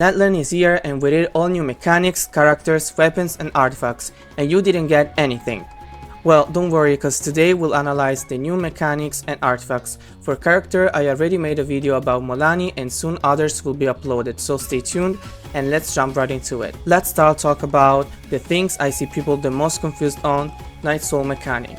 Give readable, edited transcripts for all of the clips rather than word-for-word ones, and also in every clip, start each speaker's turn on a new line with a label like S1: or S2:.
S1: NetLand is here, and with it all new mechanics, characters, weapons and artifacts, and you didn't get anything. Well, don't worry, cause today we'll analyze the new mechanics and artifacts. For character, I already made a video about Molani and soon others will be uploaded, so stay tuned and let's jump right into it. Let's start talk about the things I see people the most confused on: NIGHTSOUL mechanic.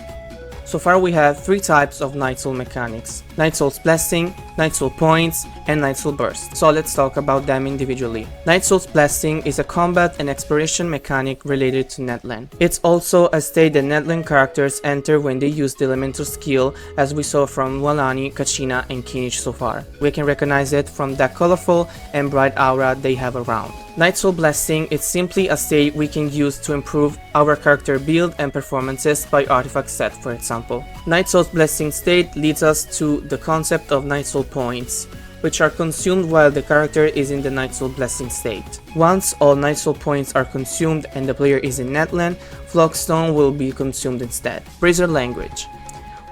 S1: So far we have three types of NIGHTSOUL mechanics: NIGHTSOUL's Blessing, NIGHTSOUL Points, and NIGHTSOUL Burst. So let's talk about them individually. NIGHTSOUL's Blessing is a combat and exploration mechanic related to NetLand. It's also a state that NetLand characters enter when they use the elemental skill, as we saw from Molani, Kachina, and Kinich so far. We can recognize it from that colorful and bright aura they have around. NIGHTSOUL Blessing is simply a state we can use to improve our character build and performances by artifact set, for example. NIGHTSOUL's Blessing state leads us to the concept of NIGHTSOUL Points, which are consumed while the character is in the NIGHTSOUL Blessing state. Once all NIGHTSOUL points are consumed and the player is in NetLand, Flogstone will be consumed instead. Brazier Language.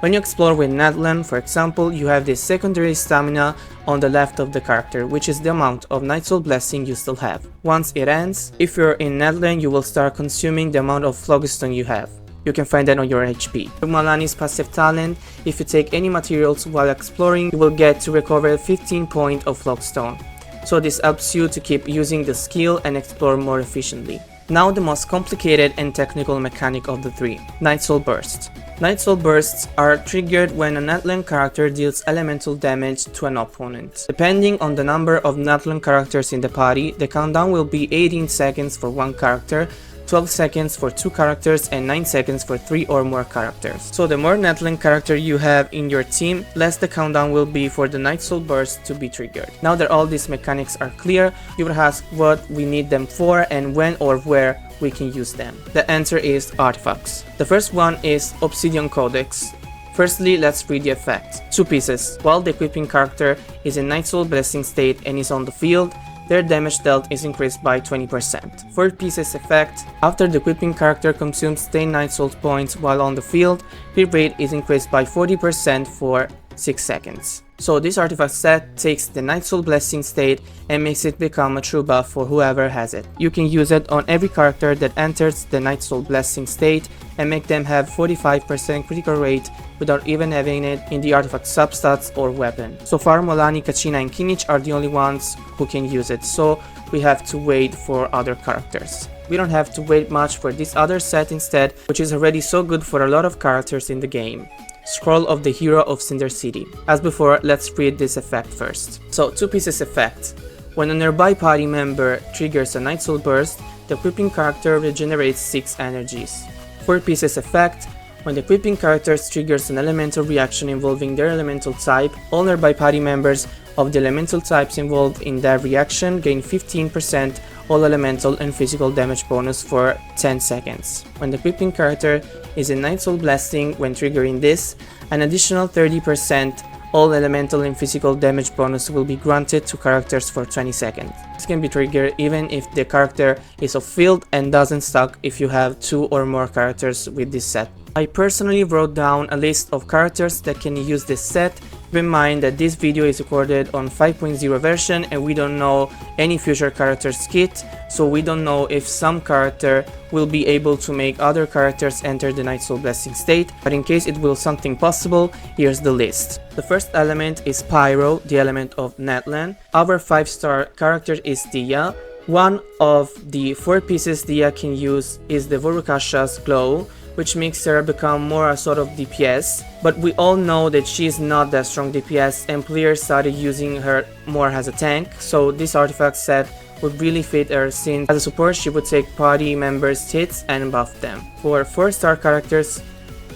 S1: When you explore with NetLand, for example, you have this secondary stamina on the left of the character, which is the amount of NIGHTSOUL Blessing you still have. Once it ends, if you're in NetLand, you will start consuming the amount of Phlogiston you have. You can find that on your HP. For Molani's passive talent, if you take any materials while exploring, you will get to recover 15 points of Flogstone. So this helps you to keep using the skill and explore more efficiently. Now the most complicated and technical mechanic of the three: NIGHTSOUL Burst. NIGHTSOUL Bursts are triggered when a NetLand character deals elemental damage to an opponent. Depending on the number of NetLand characters in the party, the countdown will be 18 seconds for one character, 12 seconds for 2 characters, and 9 seconds for 3 or more characters. So the more NetLand character you have in your team, less the countdown will be for the NIGHTSOUL Burst to be triggered. Now that all these mechanics are clear, you will ask what we need them for and when or where we can use them. The answer is artifacts. The first one is Obsidian Codex. Firstly, let's read the effect. 2 pieces. While the equipping character is in NIGHTSOUL Blessing state and is on the field, their damage dealt is increased by 20%. 4 pieces effect. After the equipping character consumes 10 NIGHTSOUL points while on the field, hit rate is increased by 40% for 6 seconds. So this artifact set takes the NIGHTSOUL Blessing state and makes it become a true buff for whoever has it. You can use it on every character that enters the NIGHTSOUL Blessing state and make them have 45% critical rate without even having it in the artifact substats or weapon. So far Molani, Kachina and Kinich are the only ones who can use it, so we have to wait for other characters. We don't have to wait much for this other set instead, which is already so good for a lot of characters in the game. Scroll of the Hero of Cinder City. As before, let's read this effect first. So 2 pieces effect. When a nearby party member triggers a NIGHTSOUL Burst, the equipping character regenerates 6 energies. 4 pieces effect. When the equipping character triggers an elemental reaction involving their elemental type, all nearby party members of the elemental types involved in that reaction gain 15% all elemental and physical damage bonus for 10 seconds. When the equipping character is in NIGHTSOUL Blessing, when triggering this, an additional 30% all elemental and physical damage bonus will be granted to characters for 20 seconds. This can be triggered even if the character is off field and doesn't stack if you have 2 or more characters with this set. I personally wrote down a list of characters that can use this set. Keep in mind that this video is recorded on 5.0 version and we don't know any future characters kit, so we don't know if some character will be able to make other characters enter the NIGHTSOUL Blessing state, but in case it will something possible, here's the list. The first element is Pyro, the element of NetLand. Our 5-star character is Dia. One of the 4 pieces Dia can use is the Vorukasha's Glow, which makes her become more a sort of DPS, but we all know that she is not that strong DPS and players started using her more as a tank, so this artifact set would really fit her, since as a support she would take party members' hits and buff them. For 4-star characters,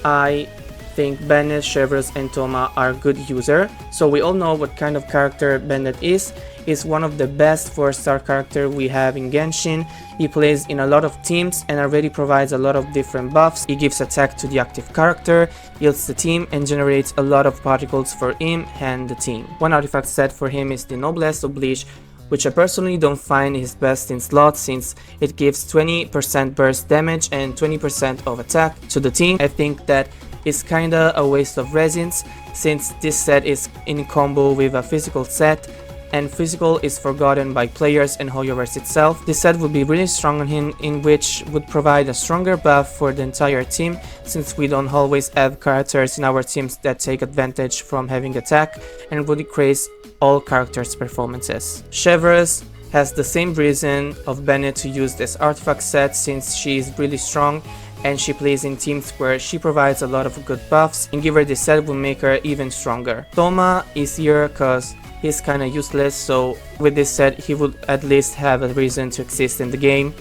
S1: I think Bennett, Chevreuse and Toma are good user, so we all know what kind of character Bennett is. He's one of the best 4-star character we have in Genshin. He plays in a lot of teams and already provides a lot of different buffs. He gives attack to the active character, heals the team and generates a lot of particles for him and the team. One artifact set for him is the Noblesse Oblige, which I personally don't find is best in slot since it gives 20% burst damage and 20% of attack to the team. I think that is kinda a waste of resins since this set is in combo with a physical set and physical is forgotten by players and Hoyoverse itself. This set would be really strong on him, in which would provide a stronger buff for the entire team, since we don't always have characters in our teams that take advantage from having attack, and would increase all characters' performances. Chevreuse has the same reason of Bennett to use this artifact set, since she is really strong and she plays in teams where she provides a lot of good buffs, and give her this set will make her even stronger. Thoma is here cause he's kinda useless, so with this set he would at least have a reason to exist in the game.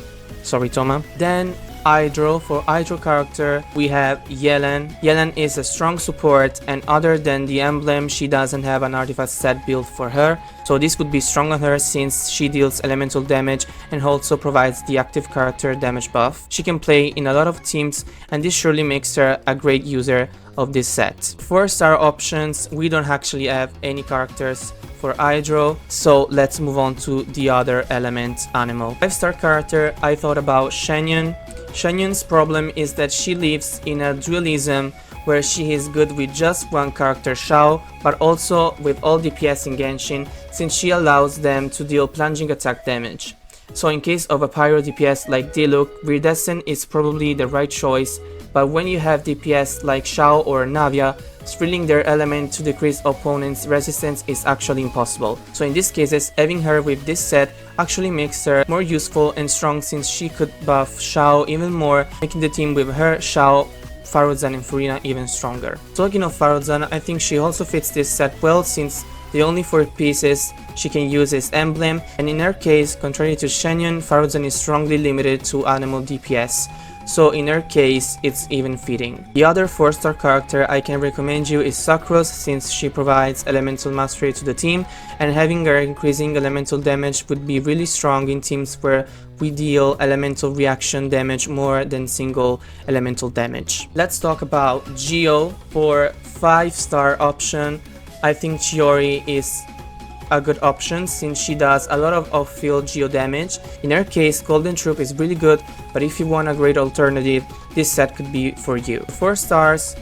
S1: Sorry, Thoma. Then Hydro. For Hydro character we have Yelen. Yelen is a strong support, and other than the emblem she doesn't have an artifact set built for her, so this would be strong on her since she deals elemental damage and also provides the active character damage buff. She can play in a lot of teams, and this surely makes her a great user of this set. 4-star options, we don't actually have any characters for Hydro, so let's move on to the other element animal. 5-star character, I thought about Shenyan. Shenyan's problem is that she lives in a dualism where she is good with just one character Shao, but also with all DPS in Genshin, since she allows them to deal plunging attack damage. So in case of a pyro DPS like Diluc, Viridescent is probably the right choice, but when you have DPS like Shao or Navia, thrilling their element to decrease opponents' resistance is actually impossible. So in these cases, having her with this set actually makes her more useful and strong, since she could buff Shao even more, making the team with her, Shao, Faruzan and Furina even stronger. Talking of Faruzan, I think she also fits this set well, since the only 4 pieces she can use is emblem, and in her case, contrary to Shenyan, Faruzan is strongly limited to animal DPS. So in her case, it's even fitting. The other 4-star character I can recommend you is Sucrose, since she provides elemental mastery to the team, and having her increasing elemental damage would be really strong in teams where we deal elemental reaction damage more than single elemental damage. Let's talk about Geo. For 5-star option, I think Chiori is a good option, since she does a lot of off-field geo damage. In her case, Golden Troop is really good, but if you want a great alternative, this set could be for you. 4 stars,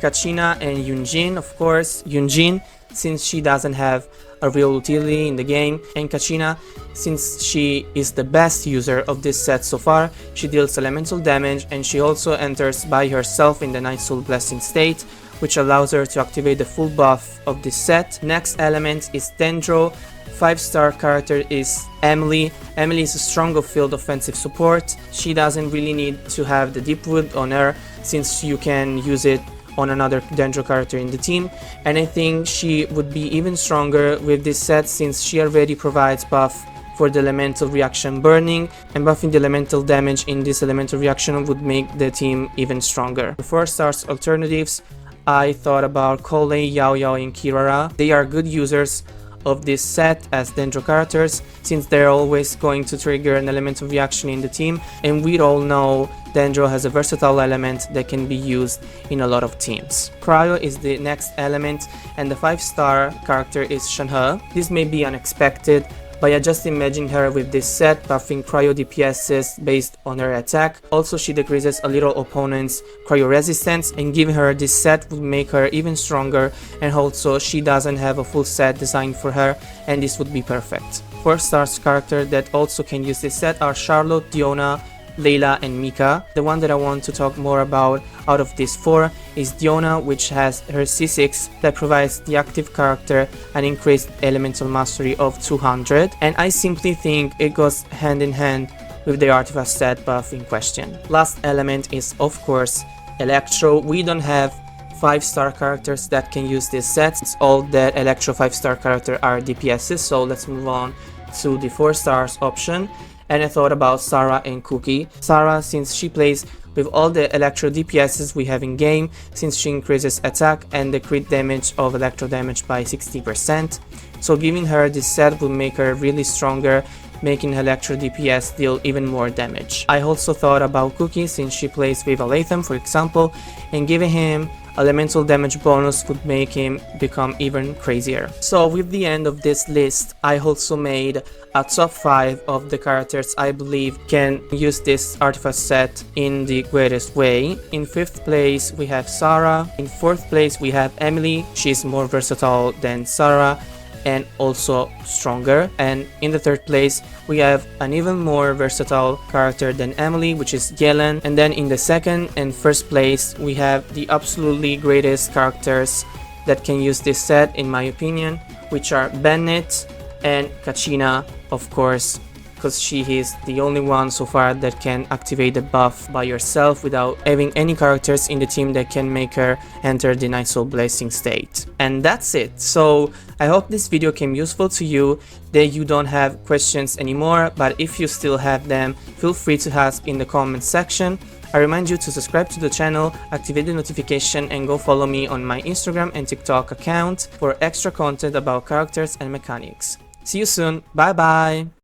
S1: Kachina and Yunjin. Of course, Yunjin, since she doesn't have a real utility in the game, and Kachina, since she is the best user of this set so far. She deals elemental damage, and she also enters by herself in the NIGHTSOUL Blessing state, which allows her to activate the full buff of this set. Next element is Dendro. 5-star character is Emily. Emily is a strong off-field offensive support. She doesn't really need to have the Deep Wood on her, since you can use it on another Dendro character in the team, and I think she would be even stronger with this set, since she already provides buff for the elemental reaction burning, and buffing the elemental damage in this elemental reaction would make the team even stronger. For 4 stars alternatives, I thought about Kole, Yao Yao and Kirara. They are good users of this set as Dendro characters, since they're always going to trigger an elemental reaction in the team, and we all know Dendro has a versatile element that can be used in a lot of teams. Cryo is the next element, and the 5-star character is Shenhe. This may be unexpected, but I just imagine her with this set buffing cryo DPSs based on her attack. Also, she decreases a little opponent's cryo resistance, and giving her this set would make her even stronger, and also she doesn't have a full set designed for her, and this would be perfect. 4 stars character that also can use this set are Charlotte, Diona, Layla and Mika. The one that I want to talk more about out of these 4 is Diona, which has her C6 that provides the active character an increased elemental mastery of 200, and I simply think it goes hand in hand with the artifact set buff in question. Last element is of course Electro. We don't have 5-star characters that can use this set. It's all that Electro 5-star character are DPSs, so let's move on to the 4 stars option. And I thought about Sarah and Cookie. Sarah, since she plays with all the Electro DPSs we have in game, since she increases attack and the crit damage of Electro damage by 60%. So giving her this set will make her really stronger, making Electro DPS deal even more damage. I also thought about Cookie, since she plays with Alatham, for example, and giving him elemental damage bonus would make him become even crazier. So with the end of this list, I also made a top 5 of the characters I believe can use this artifact set in the greatest way. In 5th place we have Sarah. In 4th place we have Emily. She's more versatile than Sarah. and also stronger. And in the third place, we have an even more versatile character than Emily, which is Yellen. And then in the second and first place, we have the absolutely greatest characters that can use this set, in my opinion, which are Bennett and Kachina, of course, because she is the only one so far that can activate the buff by herself without having any characters in the team that can make her enter the Night Soul Blessing state. And that's it. So I hope this video came useful to you, that you don't have questions anymore, but if you still have them, feel free to ask in the comment section. I remind you to subscribe to the channel, activate the notification, and go follow me on my Instagram and TikTok account for extra content about characters and mechanics. See you soon, bye bye!